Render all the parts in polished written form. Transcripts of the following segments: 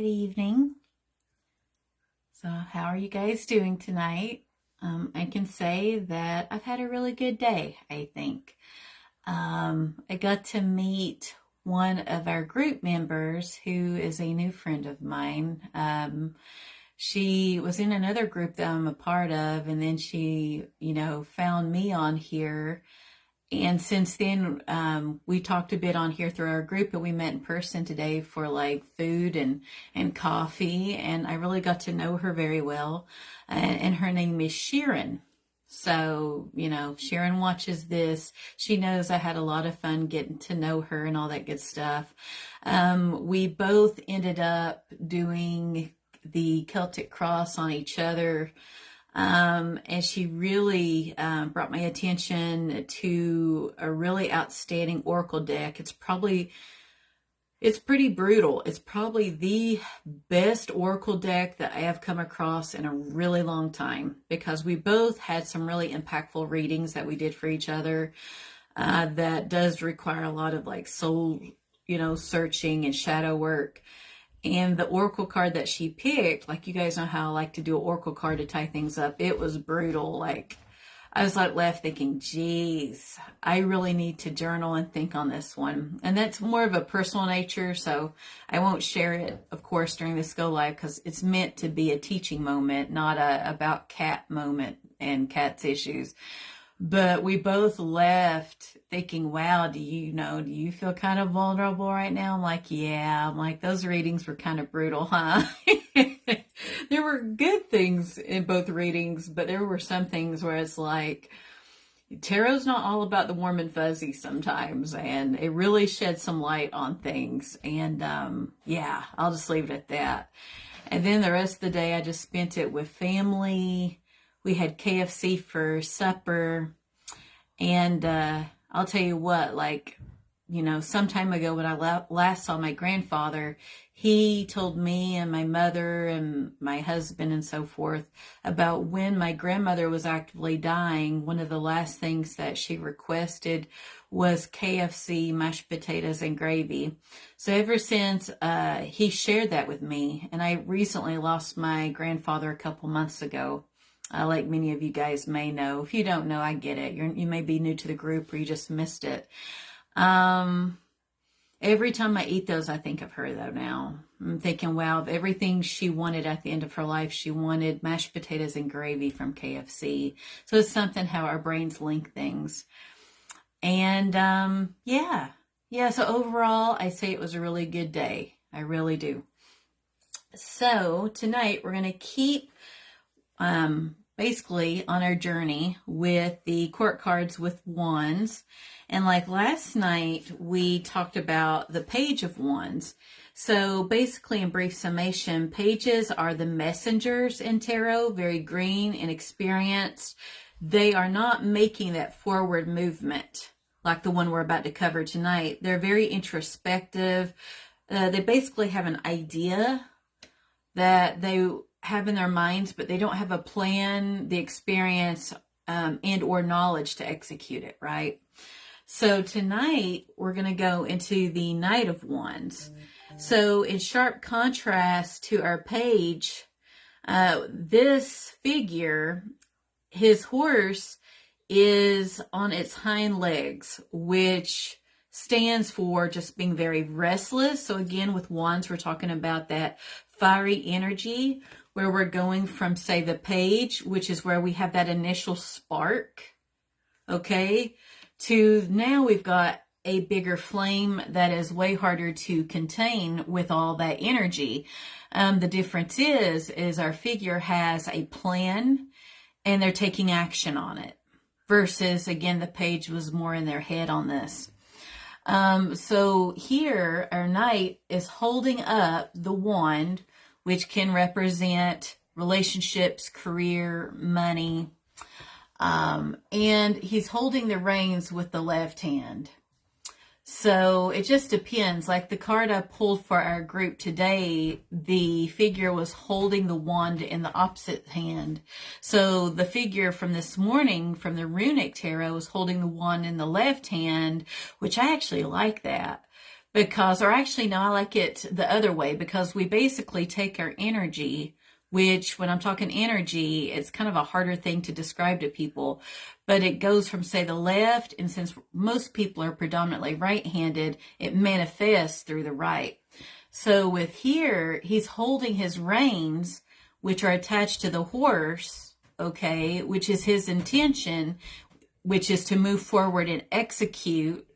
Good evening. So, how are you guys doing tonight? I can say that I've had a really good day, I think. I got to meet one of our group members who is a new friend of mine. She was in another group that I'm a part of, and then she, found me on here. And since then, we talked a bit on here through our group, but we met in person today for like food and coffee. And I really got to know her very well. And her name is Sharon. So, if Sharon watches this, she knows I had a lot of fun getting to know her and all that good stuff. We both ended up doing the Celtic cross on each other. And she really brought my attention to a really outstanding oracle deck. It's pretty brutal. It's probably the best oracle deck that I have come across in a really long time, because we both had some really impactful readings that we did for each other. That does require a lot of like soul, searching and shadow work. And the oracle card that she picked, like, you guys know how I like to do an oracle card to tie things up. It was brutal. Like, I was like left thinking, geez, I really need to journal and think on this one. And that's more of a personal nature, so I won't share it, of course, during this go live, because it's meant to be a teaching moment, not a about cat moment and cat's issues. But we both left thinking, wow, do you feel kind of vulnerable right now? I'm like, yeah. I'm like, those readings were kind of brutal, huh? There were good things in both readings, but there were some things where it's like, tarot's not all about the warm and fuzzy sometimes, and it really shed some light on things. And yeah, I'll just leave it at that. And then the rest of the day, I just spent it with family. We had KFC for supper. And I'll tell you what, some time ago when I last saw my grandfather, he told me and my mother and my husband and so forth about when my grandmother was actively dying. One of the last things that she requested was KFC, mashed potatoes, and gravy. So ever since, he shared that with me. And I recently lost my grandfather a couple months ago. Like many of you guys may know. If you don't know, I get it. You may be new to the group or you just missed it. Every time I eat those, I think of her though now. I'm thinking, wow, of everything she wanted at the end of her life, she wanted mashed potatoes and gravy from KFC. So it's something how our brains link things. And yeah. So overall, I say it was a really good day. I really do. So tonight we're going to keep basically on our journey with the court cards with wands. And like last night, we talked about the page of wands. So basically, in brief summation, pages are the messengers in tarot, very green and experienced. They are not making that forward movement like the one we're about to cover tonight. They're very introspective. They basically have an idea that they have in their minds, but they don't have a plan, the experience, and or knowledge to execute it, right? So tonight, we're going to go into the Knight of Wands. So in sharp contrast to our page, this figure, his horse is on its hind legs, which stands for just being very restless. So again, with wands, we're talking about that fiery energy, where we're going from, say, the page, which is where we have that initial spark, okay, to now we've got a bigger flame that is way harder to contain with all that energy. The difference is our figure has a plan and they're taking action on it, versus, again, the page was more in their head on this. So here, our knight is holding up the wand, which can represent relationships, career, money. And he's holding the reins with the left hand. So it just depends. Like the card I pulled for our group today, the figure was holding the wand in the opposite hand. So the figure from this morning from the Runic Tarot was holding the wand in the left hand, which I actually like that, Because, or actually, no, I like it the other way because we basically take our energy, which when I'm talking energy, it's kind of a harder thing to describe to people, but it goes from, say, the left, and since most people are predominantly right-handed, it manifests through the right. So with here, he's holding his reins, which are attached to the horse, okay, which is his intention, which is to move forward and execute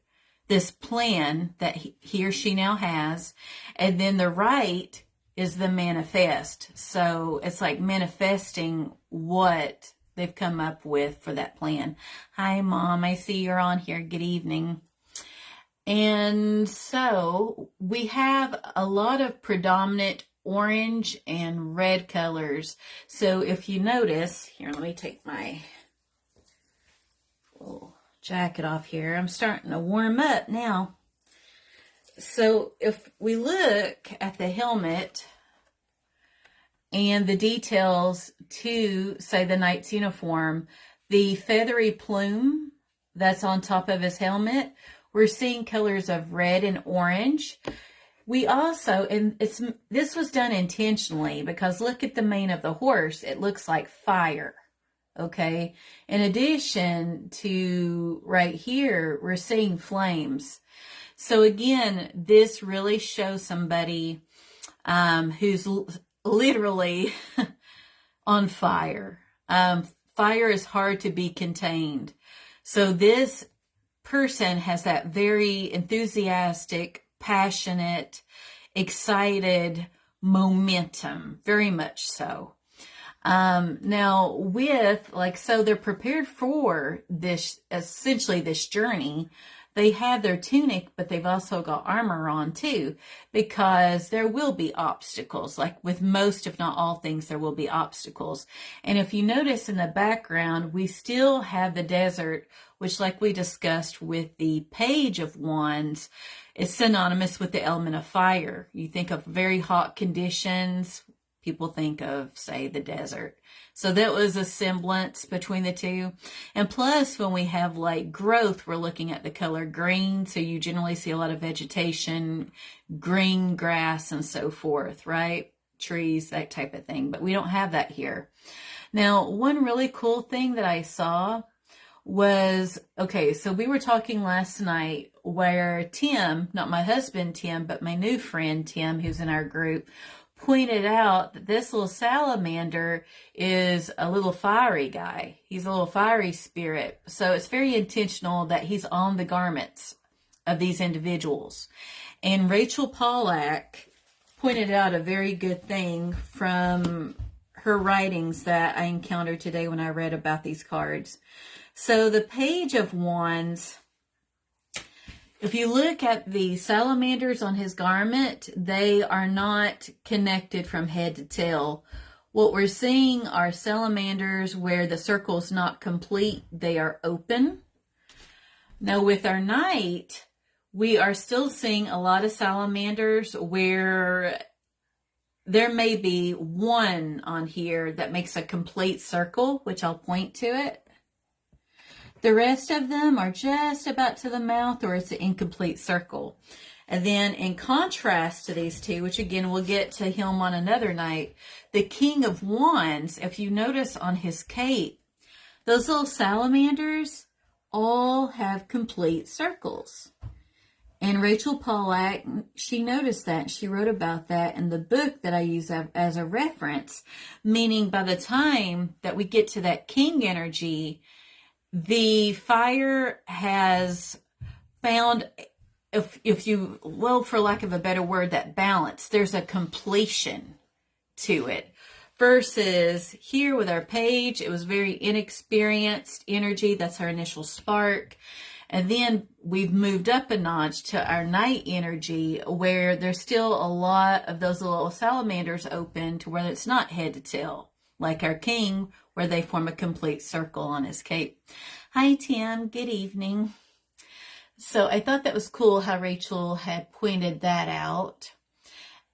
this plan that he or she now has. And then the right is the manifest. So it's like manifesting what they've come up with for that plan. Hi, Mom. I see you're on here. Good evening. And so we have a lot of predominant orange and red colors. So if you notice, here, let me take my little jacket off here. I'm starting to warm up now. So if we look at the helmet and the details to, say, the knight's uniform, the feathery plume that's on top of his helmet, we're seeing colors of red and orange. We also, and this was done intentionally because look at the mane of the horse. It looks like fire, okay? In addition to right here, we're seeing flames. So again, this really shows somebody who's literally on fire. Fire is hard to be contained. So this person has that very enthusiastic, passionate, excited momentum, very much so. Now with, like, so they're prepared for this, essentially this journey. They have their tunic, but they've also got armor on too, because there will be obstacles. Like with most, if not all things, there will be obstacles. And if you notice in the background, we still have the desert, which, like we discussed with the Page of Wands, is synonymous with the element of fire. You think of very hot conditions, people think of, say, the desert. So that was a semblance between the two. And plus, when we have like growth, we're looking at the color green. So you generally see a lot of vegetation, green grass and so forth, right? Trees, that type of thing. But we don't have that here. Now, one really cool thing that I saw was, okay, so we were talking last night where Tim, not my husband Tim, but my new friend Tim, who's in our group, pointed out that this little salamander is a little fiery guy. He's a little fiery spirit. So it's very intentional that he's on the garments of these individuals. And Rachel Pollack pointed out a very good thing from her writings that I encountered today when I read about these cards. So the Page of Wands, if you look at the salamanders on his garment, they are not connected from head to tail. What we're seeing are salamanders where the circle's not complete, they are open. Now with our knight, we are still seeing a lot of salamanders where there may be one on here that makes a complete circle, which I'll point to it. The rest of them are just about to the mouth, or it's an incomplete circle. And then in contrast to these two, which again, we'll get to him on another night, the King of Wands, if you notice on his cape, those little salamanders all have complete circles. And Rachel Pollack, she noticed that. She wrote about that in the book that I use as a reference, meaning by the time that we get to that king energy, the fire has found, if you will, for lack of a better word, that balance. There's a completion to it. Versus here with our Page, it was very inexperienced energy. That's our initial spark. And then we've moved up a notch to our Knight energy, where there's still a lot of those little salamanders open to where it's not head to tail, like our King, where they form a complete circle on his cape. Hi, Tim. Good evening. So I thought that was cool how Rachel had pointed that out.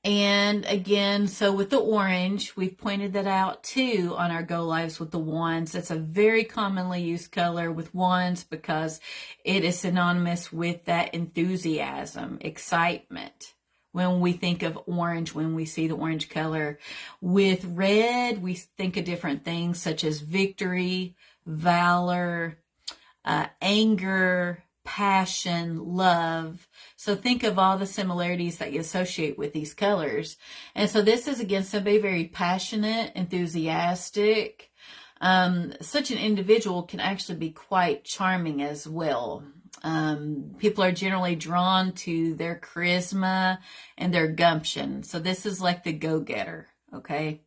And again, so with the orange, we've pointed that out too on our Go Lives with the wands. That's a very commonly used color with wands because it is synonymous with that enthusiasm, excitement. When we think of orange, when we see the orange color. With red, we think of different things such as victory, valor, anger, passion, love. So think of all the similarities that you associate with these colors. And so this is, again, somebody very passionate, enthusiastic. Such an individual can actually be quite charming as well. People are generally drawn to their charisma and their gumption. So this is like the go-getter, okay?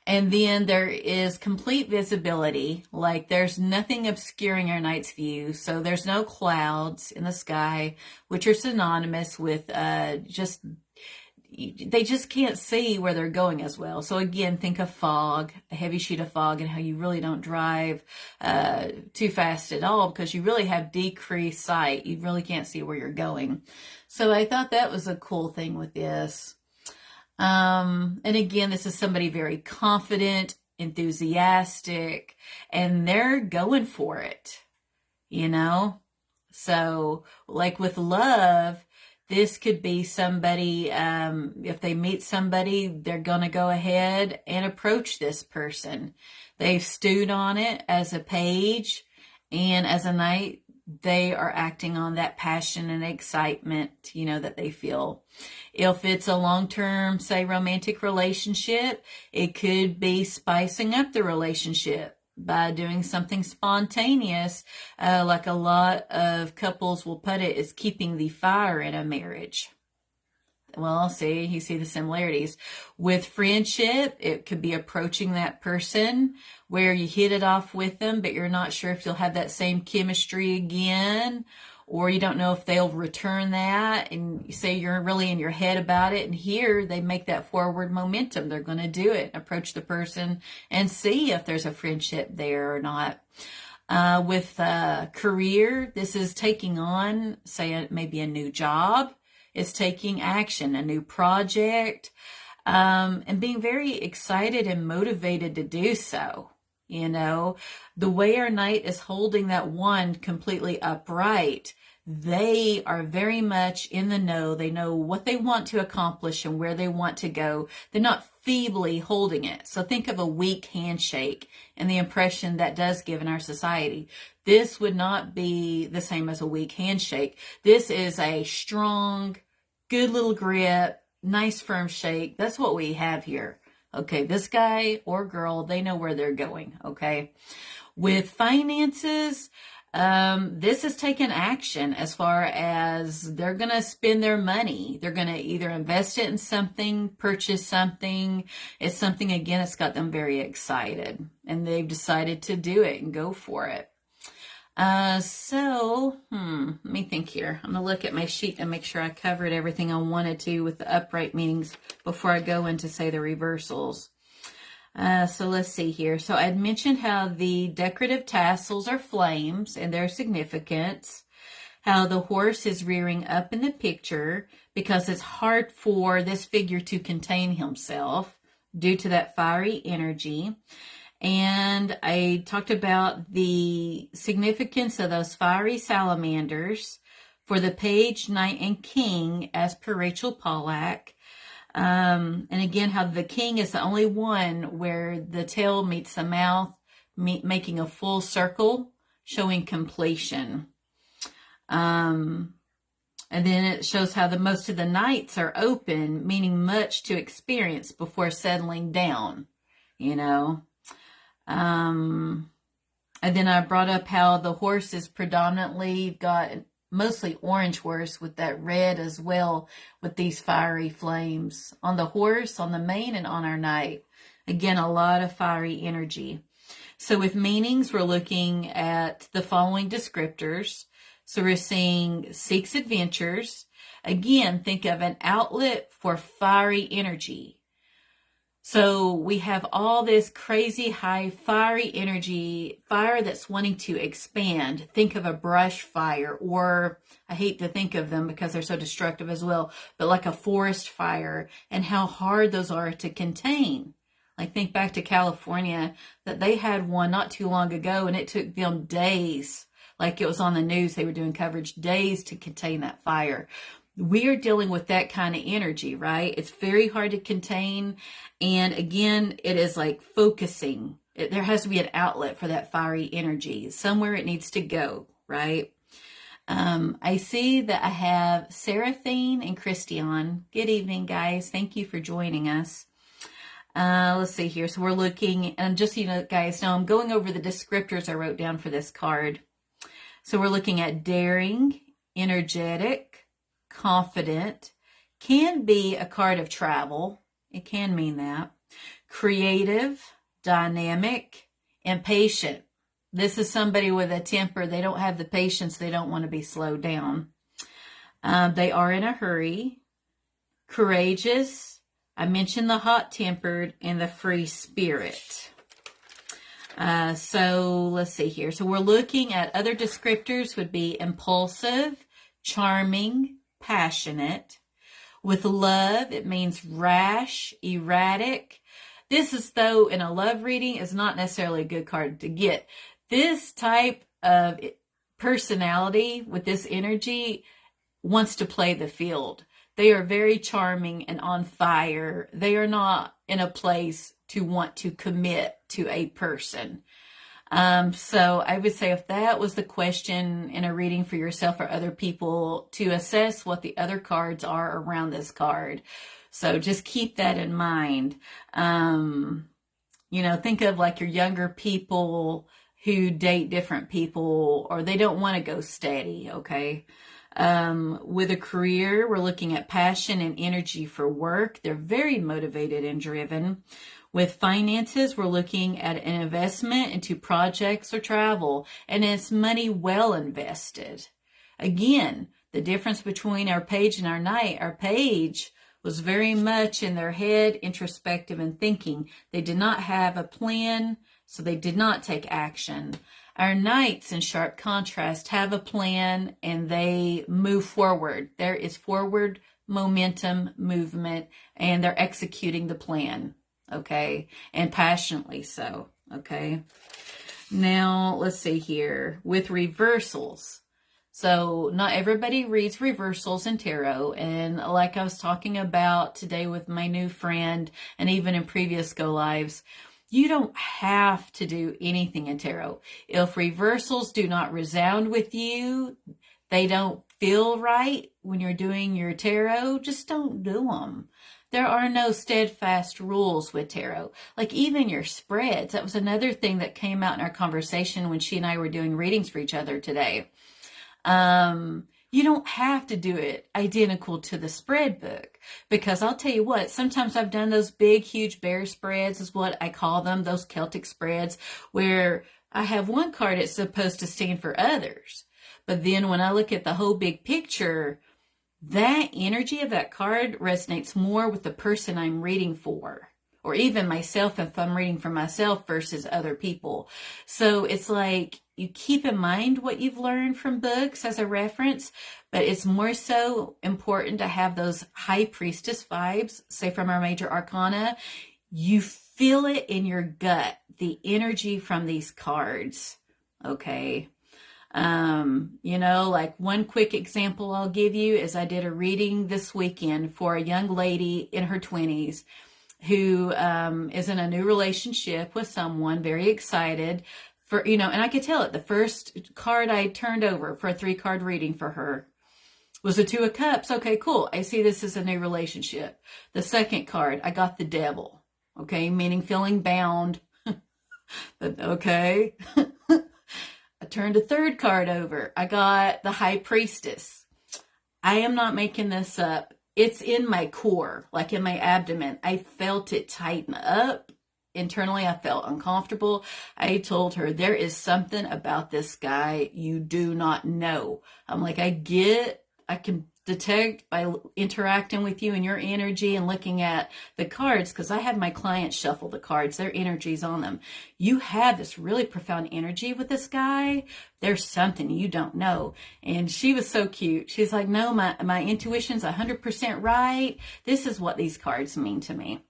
And then there is complete visibility, like there's nothing obscuring our night's view. So there's no clouds in the sky, which are synonymous with they just can't see where they're going as well. So again, think of fog, a heavy sheet of fog, and how you really don't drive too fast at all because you really have decreased sight. You really can't see where you're going. So I thought that was a cool thing with this. And again, this is somebody very confident, enthusiastic, and they're going for it, you know? So like with love, this could be somebody, if they meet somebody, they're going to go ahead and approach this person. They've stewed on it as a page, and as a knight, they are acting on that passion and excitement, you know, that they feel. If it's a long-term, say, romantic relationship, it could be spicing up the relationship by doing something spontaneous, like a lot of couples will put it, is keeping the fire in a marriage. Well, see, you see the similarities. With friendship, it could be approaching that person where you hit it off with them, but you're not sure if you'll have that same chemistry again, or you don't know if they'll return that, and you say you're really in your head about it, and here they make that forward momentum. They're going to do it, approach the person, and see if there's a friendship there or not. With career, this is taking on, say, maybe a new job. It's taking action, a new project, and being very excited and motivated to do so. You know, the way our knight is holding that wand completely upright, they are very much in the know. They know what they want to accomplish and where they want to go. They're not feebly holding it. So think of a weak handshake and the impression that does give in our society. This would not be the same as a weak handshake. This is a strong, good little grip, nice firm shake. That's what we have here. Okay, this guy or girl, they know where they're going, okay? With finances, this is taking action as far as they're going to spend their money. They're going to either invest it in something, purchase something. It's something, again, it's got them very excited, and they've decided to do it and go for it. Let me think here. I'm going to look at my sheet and make sure I covered everything I wanted to with the upright meanings before I go into, say, the reversals. So let's see here. So I'd mentioned how the decorative tassels are flames and their significance, how the horse is rearing up in the picture because it's hard for this figure to contain himself due to that fiery energy. And I talked about the significance of those fiery salamanders for the page, knight, and king, as per Rachel Pollack. And again, how the king is the only one where the tail meets the mouth, making a full circle, showing completion. And then it shows how the most of the knights are open, meaning much to experience before settling down, you know. And then I brought up how the horse is predominantly got mostly orange horse with that red as well, with these fiery flames on the horse, on the mane, and on our knight. Again, a lot of fiery energy. So with meanings, we're looking at the following descriptors. So we're seeing seeks adventures. Again, think of an outlet for fiery energy. So we have all this crazy high fiery energy, fire that's wanting to expand. Think of a brush fire, or I hate to think of them because they're so destructive as well, but like a forest fire, and how hard those are to contain. Like think back to California, that they had one not too long ago and it took them days. Like it was on the news, they were doing coverage, days to contain that fire. We are dealing with that kind of energy, right? It's very hard to contain. And again, it is like focusing. There has to be an outlet for that fiery energy. Somewhere it needs to go, right? I see that I have Seraphine and Christian. Good evening, guys. Thank you for joining us. Let's see here. So we're looking, and just so you know, guys, now I'm going over the descriptors I wrote down for this card. So we're looking at daring, energetic, confident, can be a card of travel. It can mean that. Creative, dynamic, and patient. This is somebody with a temper. They don't have the patience. They don't want to be slowed down. They are in a hurry. Courageous. I mentioned the hot-tempered and the free spirit. So let's see here. So we're looking at other descriptors would be impulsive, charming, passionate. With love, it means rash, erratic. This is, though, in a love reading, is not necessarily a good card to get. This type of personality with this energy wants to play the field. They are very charming and on fire. They are not in a place to want to commit to a person. So I would say if that was the question in a reading for yourself or other people, to assess what the other cards are around this card. So just keep that in mind. Think of like your younger people who date different people, or they don't want to go steady, okay? With a career, we're looking at passion and energy for work. They're very motivated and driven. With finances, we're looking at an investment into projects or travel, and it's money well invested. Again, the difference between our page and our knight, our page was very much in their head, introspective and thinking. They did not have a plan, so they did not take action. Our knights, in sharp contrast, have a plan and they move forward. There is forward momentum, movement, and they're executing the plan, okay? And passionately so, okay? Now, let's see here. With reversals. So not everybody reads reversals in tarot. And like I was talking about today with my new friend, and even in previous go lives, you don't have to do anything in tarot. If reversals do not resound with you, they don't feel right when you're doing your tarot, just don't do them. There are no steadfast rules with tarot. Like even your spreads. That was another thing that came out in our conversation when she and I were doing readings for each other today. You don't have to do it identical to the spread book, because I'll tell you what, sometimes I've done those big, huge bear spreads is what I call them, those Celtic spreads, where I have one card that's supposed to stand for others. But then when I look at the whole big picture, that energy of that card resonates more with the person I'm reading for, or even myself if I'm reading for myself versus other people. So it's like you keep in mind what you've learned from books as a reference, but it's more so important to have those high priestess vibes, say from our major arcana. You feel it in your gut, the energy from these cards, okay? Like one quick example I'll give you is I did a reading this weekend for a young lady in her 20s who is in a new relationship with someone, very excited for, and I could tell it. The first card I turned over for a 3-card reading for her was the 2 of Cups. Okay, cool. I see this is a new relationship. The second card, I got the Devil, okay, meaning feeling bound. But okay. I turned a 3rd card over. I got the High Priestess. I am not making this up. It's in my core, like in my abdomen. I felt it tighten up. Internally, I felt uncomfortable. I told her, there is something about this guy you do not know. I'm like, I can detect by interacting with you and your energy and looking at the cards, because I have my clients shuffle the cards, their energy's on them. You have this really profound energy with this guy. There's something you don't know. And she was so cute. She's like, no, my intuition's 100% right. This is what these cards mean to me.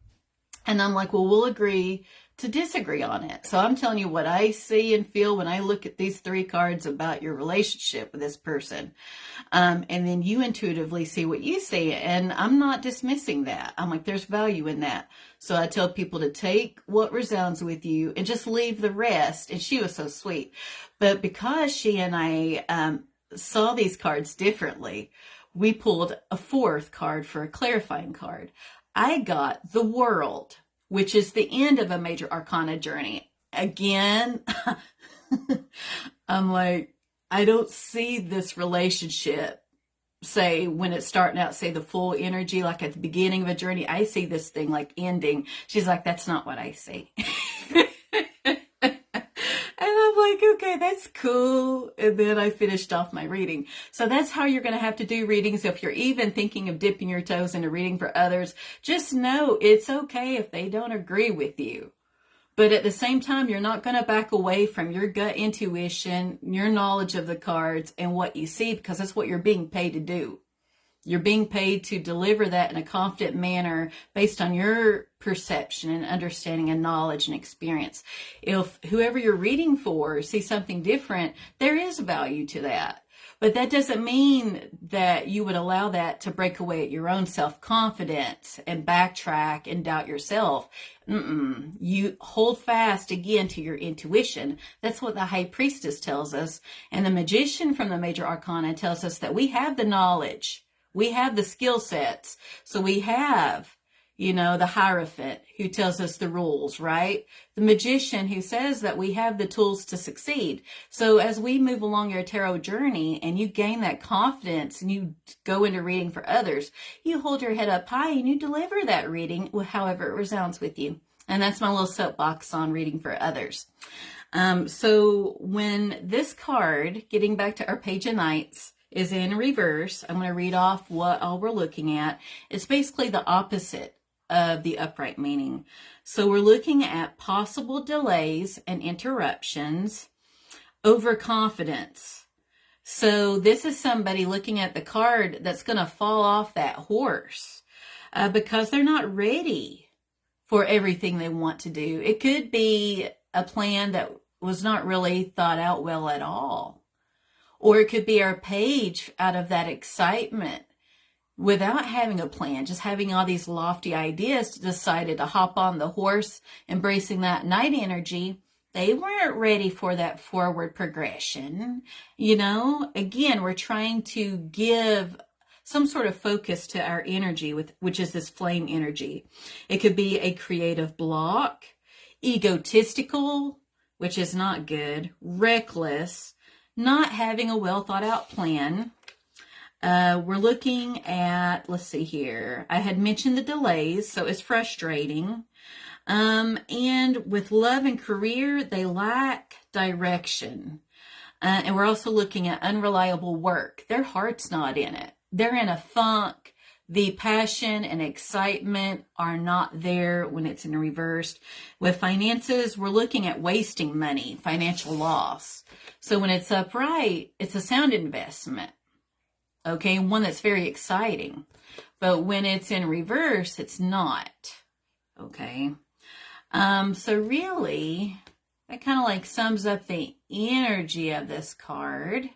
And I'm like, well, we'll agree to disagree on it. So I'm telling you what I see and feel when I look at these 3 cards about your relationship with this person. And then you intuitively see what you see. And I'm not dismissing that. I'm like, there's value in that. So I tell people to take what resounds with you and just leave the rest. And she was so sweet. But because she and I saw these cards differently, we pulled a 4th card for a clarifying card. I got the World, which is the end of a major arcana journey. Again, I'm like, I don't see this relationship, say, when it's starting out, say, the full energy, like at the beginning of a journey. I see this thing like ending. She's like, that's not what I see. And I'm like, okay, that's cool. And then I finished off my reading. So that's how you're going to have to do readings. If you're even thinking of dipping your toes into reading for others, just know it's okay if they don't agree with you. But at the same time, you're not going to back away from your gut intuition, your knowledge of the cards and what you see, because that's what you're being paid to do. You're being paid to deliver that in a confident manner based on your perception and understanding and knowledge and experience. If whoever you're reading for sees something different, there is value to that. But that doesn't mean that you would allow that to break away at your own self-confidence and backtrack and doubt yourself. You hold fast again to your intuition. That's what the High Priestess tells us. And the Magician from the Major Arcana tells us that we have the knowledge. We have the skill sets. So we have, the Hierophant who tells us the rules, right? The Magician who says that we have the tools to succeed. So as we move along your tarot journey and you gain that confidence and you go into reading for others, you hold your head up high and you deliver that reading however it resounds with you. And that's my little soapbox on reading for others. So when this card, getting back to our Page of Knights, is in reverse, I'm going to read off what all we're looking at. It's basically the opposite of the upright meaning. So we're looking at possible delays and interruptions, overconfidence. So this is somebody looking at the card that's going to fall off that horse because they're not ready for everything they want to do. It could be a plan that was not really thought out well at all. Or it could be our page out of that excitement without having a plan, just having all these lofty ideas, decided to hop on the horse, embracing that Knight energy. They weren't ready for that forward progression. Again, we're trying to give some sort of focus to our energy, which is this flame energy. It could be a creative block, egotistical, which is not good, reckless, not having a well thought out plan. We're looking at, let's see here. I had mentioned the delays, so it's frustrating. And with love and career, they lack direction. And we're also looking at unreliable work. Their heart's not in it. They're in a funk. The passion and excitement are not there when it's in reversed. With finances, we're looking at wasting money, financial loss. So when it's upright, it's a sound investment. Okay, one that's very exciting. But when it's in reverse, it's not. Okay. So really, that kind of like sums up the energy of this card.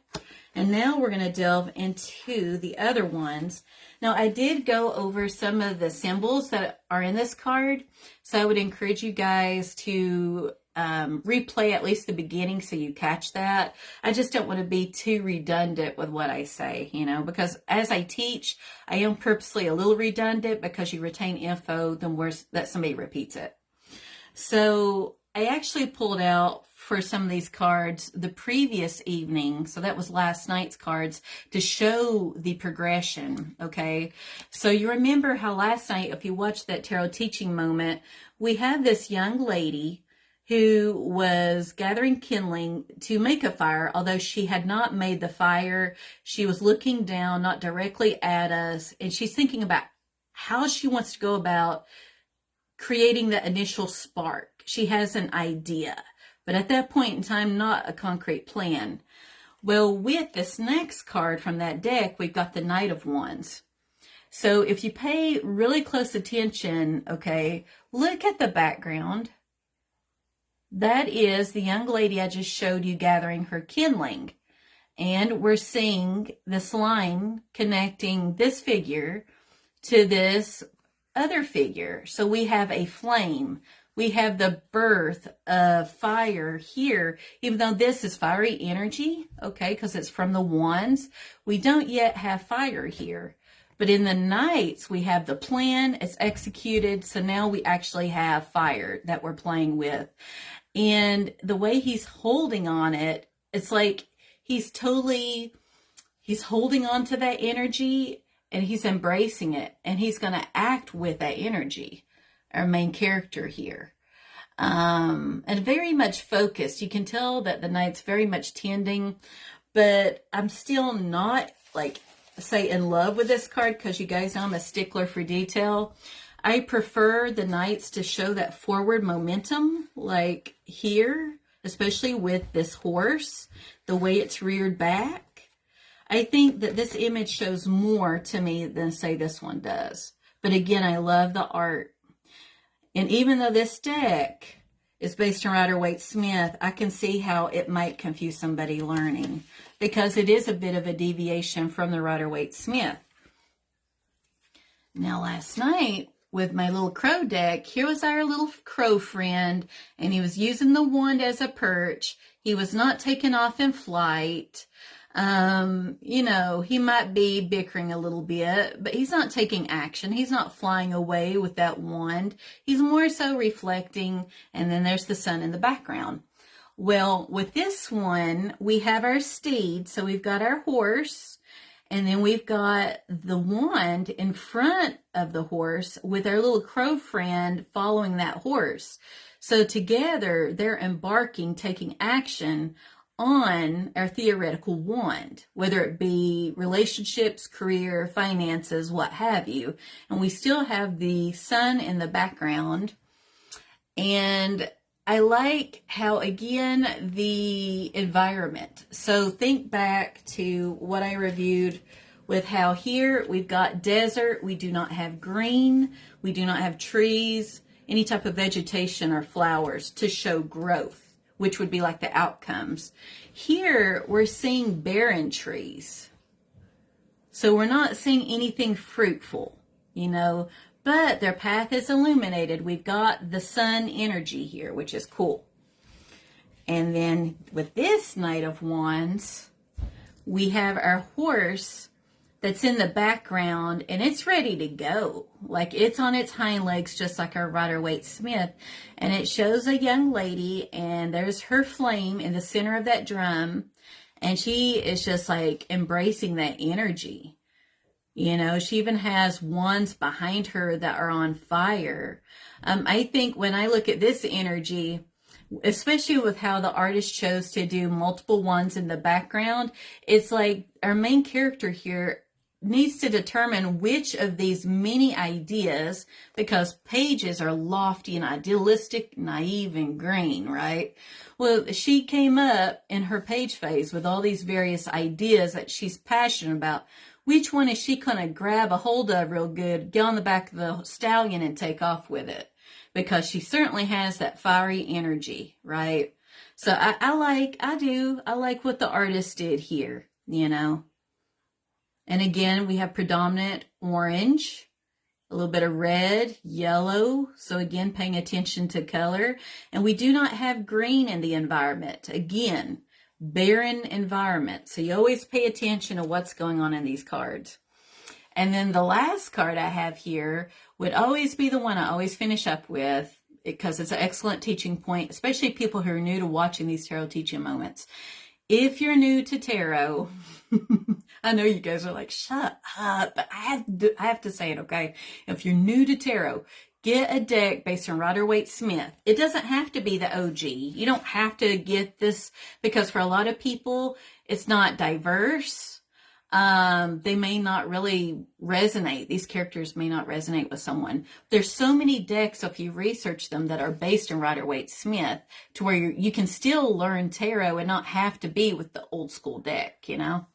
And now we're going to delve into the other ones. Now, I did go over some of the symbols that are in this card. So I would encourage you guys to replay at least the beginning so you catch that. I just don't want to be too redundant with what I say, because as I teach, I am purposely a little redundant because you retain info the worse that somebody repeats it. So I actually pulled out for some of these cards the previous evening, so that was last night's cards, to show the progression, okay? So you remember how last night, if you watched that tarot teaching moment, we have this young lady who was gathering kindling to make a fire, although she had not made the fire. She was looking down, not directly at us, and she's thinking about how she wants to go about creating the initial spark. She has an idea, but at that point in time, not a concrete plan. Well, with this next card from that deck, we've got the Knight of Wands. So if you pay really close attention, okay, look at the background. That is the young lady I just showed you gathering her kindling. And we're seeing this line connecting this figure to this other figure. So we have a flame. We have the birth of fire here, even though this is fiery energy, okay, because it's from the wands. We don't yet have fire here. But in the Knights, we have the plan, it's executed, so now we actually have fire that we're playing with. And the way he's holding on it, it's like he's holding on to that energy and he's embracing it and he's going to act with that energy, our main character here. And very much focused. You can tell that the Knight's very much tending, but I'm still not like, say, in love with this card because you guys know I'm a stickler for detail. I prefer the Knights to show that forward momentum, like here, especially with this horse, the way it's reared back. I think that this image shows more to me than, say, this one does. But again, I love the art. And even though this deck is based on Rider-Waite-Smith, I can see how it might confuse somebody learning because it is a bit of a deviation from the Rider-Waite-Smith. Now, last night with my little crow deck, here was our little crow friend, and he was using the wand as a perch. He was not taking off in flight. You know, he might be bickering a little bit, but he's not taking action. He's not flying away with that wand. He's more so reflecting, and then there's the sun in the background. Well, with this one, we have our steed. So we've got our horse, and then we've got the wand in front of the horse with our little crow friend following that horse. So together, they're embarking, taking action on our theoretical wand, whether it be relationships, career, finances, what have you. And we still have the sun in the background. And I like how, again, the environment. So think back to what I reviewed with how here we've got desert. We do not have green. We do not have trees, any type of vegetation or flowers to show growth, which would be like the outcomes. Here, we're seeing barren trees. So we're not seeing anything fruitful, you know, but their path is illuminated. We've got the sun energy here, which is cool. And then with this Knight of Wands, we have our horse that's in the background and it's ready to go. Like it's on its hind legs, just like our Rider-Waite-Smith. And it shows a young lady and there's her flame in the center of that drum. And she is just like embracing that energy. You know, she even has wands behind her that are on fire. I think when I look at this energy, especially with how the artist chose to do multiple wands in the background, it's like our main character here needs to determine which of these many ideas, because pages are lofty and idealistic, naive, and green, right? Well, she came up in her page phase with all these various ideas that she's passionate about. Which one is she going to grab a hold of real good, get on the back of the stallion and take off with it? Because she certainly has that fiery energy, right? So I like what the artist did here, you know. And again, we have predominant orange, a little bit of red, yellow. So again, paying attention to color. And we do not have green in the environment. Again, barren environment. So you always pay attention to what's going on in these cards. And then the last card I have here would always be the one I always finish up with, because it's an excellent teaching point, especially people who are new to watching these tarot teaching moments. If you're new to tarot, I know you guys are like, shut up, but I have to say it, okay? If you're new to tarot, get a deck based on Rider-Waite-Smith. It doesn't have to be the OG. You don't have to get this, because for a lot of people, it's not diverse. They may not really resonate. These characters may not resonate with someone. There's so many decks, if you research them, that are based in Rider-Waite-Smith, to where you can still learn tarot and not have to be with the old school deck, you know.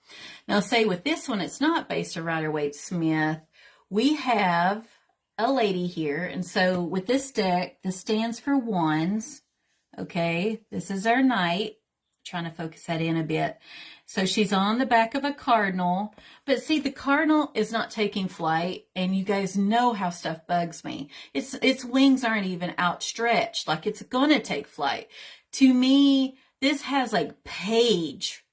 Now, say with this one, it's not based on Rider-Waite-Smith. We have a lady here, and so with this deck, this stands for wands. Okay, this is our knight. Trying to focus that in a bit. So she's on the back of a cardinal, but see, the cardinal is not taking flight, and you guys know how stuff bugs me. Its wings aren't even outstretched, like it's gonna take flight. To me, this has like page.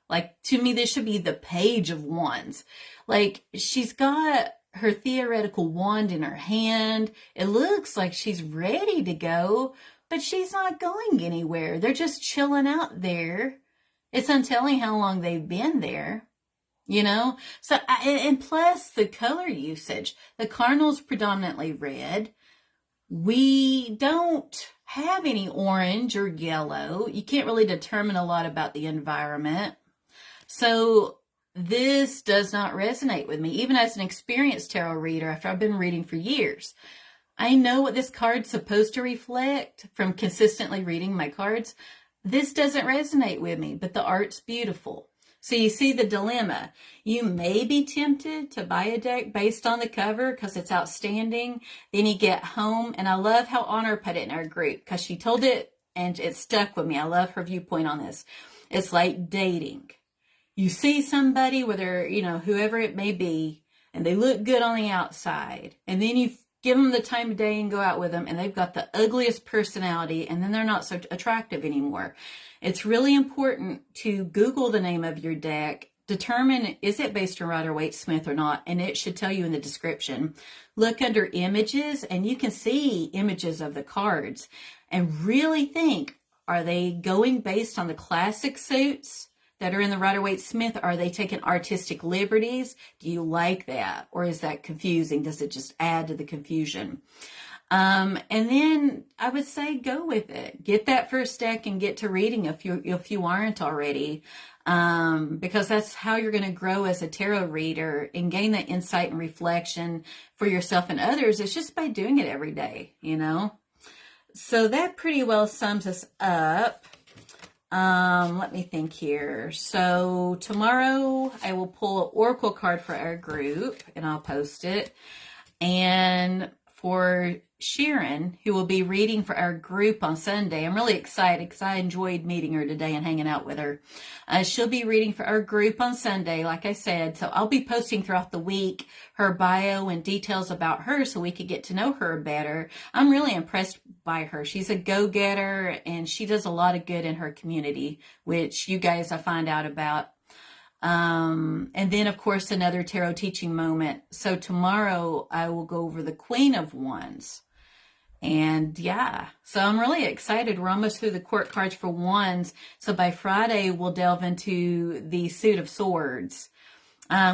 Like, to me, this should be the page of wands. Like, she's got her theoretical wand in her hand. It looks like she's ready to go, but she's not going anywhere. They're just chilling out there. It's untelling how long they've been there, you know? So, and plus the color usage. The cardinal's predominantly red. We don't have any orange or yellow. You can't really determine a lot about the environment. So this does not resonate with me, even as an experienced tarot reader after I've been reading for years. I know what this card's supposed to reflect from consistently reading my cards. This doesn't resonate with me, but the art's beautiful. So you see the dilemma. You may be tempted to buy a deck based on the cover because it's outstanding. Then you get home, and I love how Honor put it in our group because she told it and it stuck with me. I love her viewpoint on this. It's like dating. You see somebody, whether, you know, whoever it may be, and they look good on the outside, and then you give them the time of day and go out with them, and they've got the ugliest personality, and then they're not so attractive anymore. It's really important to Google the name of your deck, determine, is it based on Rider-Waite-Smith or not, and it should tell you in the description. Look under images, and you can see images of the cards, and really think, are they going based on the classic suits that are in the Rider-Waite-Smith? Are they taking artistic liberties? Do you like that? Or is that confusing? Does it just add to the confusion? And then I would say go with it. Get that first deck and get to reading if you aren't already. Because that's how you're going to grow as a tarot reader and gain that insight and reflection for yourself and others. It's just by doing it every day, you know? So that pretty well sums us up. Let me think here. So tomorrow I will pull an oracle card for our group and I'll post it. And for Sharon, who will be reading for our group on Sunday, I'm really excited because I enjoyed meeting her today and hanging out with her. She'll be reading for our group on Sunday, like I said. So I'll be posting throughout the week her bio and details about her so we could get to know her better. I'm really impressed by her. She's a go-getter and she does a lot of good in her community, which you guys I find out about. And then of course another tarot teaching moment. So tomorrow I will go over the Queen of Wands. And yeah, so I'm really excited. We're almost through the court cards for wands. So by Friday, we'll delve into the Suit of Swords,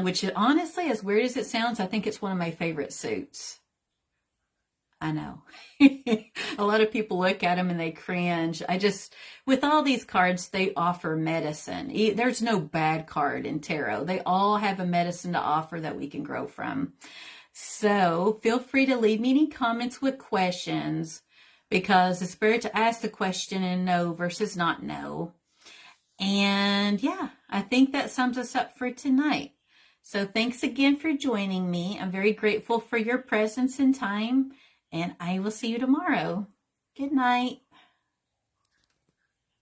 which honestly, as weird as it sounds, I think it's one of my favorite suits. I know. A lot of people look at them and they cringe. With all these cards, they offer medicine. There's no bad card in tarot. They all have a medicine to offer that we can grow from. So feel free to leave me any comments with questions, because it's better to ask the question and know versus not know. And yeah, I think that sums us up for tonight. So thanks again for joining me. I'm very grateful for your presence and time, and I will see you tomorrow. Good night.